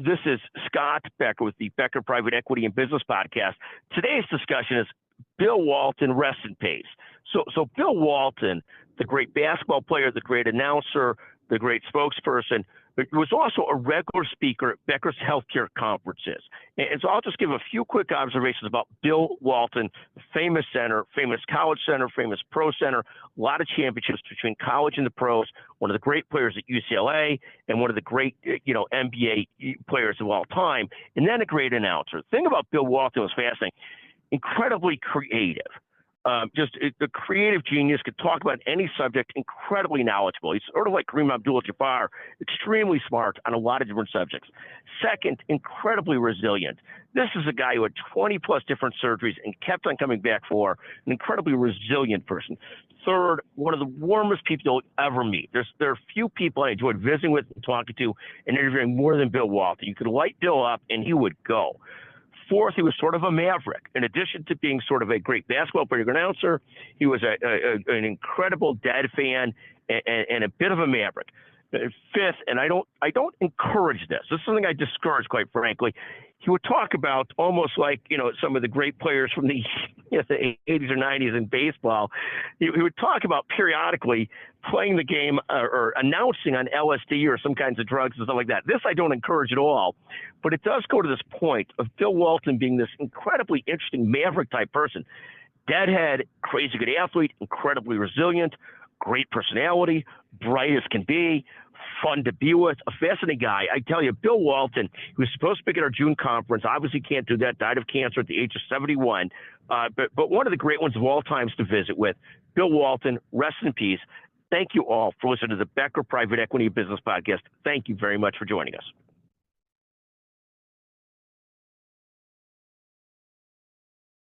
This is Scott Becker with the Becker Private Equity and Business Podcast. Today's discussion is Bill Walton, rest in peace. So Bill Walton, the great basketball player, the great announcer, the great spokesperson, was also a regular speaker at Becker's healthcare conferences. And so I'll just give a few quick observations about Bill Walton, famous center, famous college center, famous pro center, a lot of championships between college and the pros, one of the great players at UCLA, and one of the great, NBA players of all time, and then a great announcer. The thing about Bill Walton was fascinating, incredibly creative. Just the creative genius, could talk about any subject, incredibly knowledgeable. He's sort of like Kareem Abdul-Jabbar, extremely smart on a lot of different subjects. Second, incredibly resilient. This is a guy who had 20 plus different surgeries and kept on coming back for an incredibly resilient person. Third, one of the warmest people you'll ever meet. There are few people I enjoyed visiting with and talking to and interviewing more than Bill Walton. You could light Bill up and he would go. Fourth, he was sort of a maverick. In addition to being sort of a great basketball player announcer, he was an incredible dad fan and a bit of a maverick. Fifth, and I don't encourage this. This is something I discourage, quite frankly. He would talk about almost like, some of the great players from the, the 80s or 90s in baseball. He would talk about periodically playing the game or announcing on LSD or some kinds of drugs and stuff like that. This I don't encourage at all, but it does go to this point of Bill Walton being this incredibly interesting maverick type person. Deadhead, crazy good athlete, incredibly resilient, great personality, bright as can be, fun to be with, a fascinating guy. I tell you, Bill Walton, he was supposed to speak at our June conference, obviously can't do that, died of cancer at the age of 71, but one of the great ones of all times to visit with. Bill Walton, rest in peace. Thank you all for listening to the Becker Private Equity Business Podcast. Thank you very much for joining us.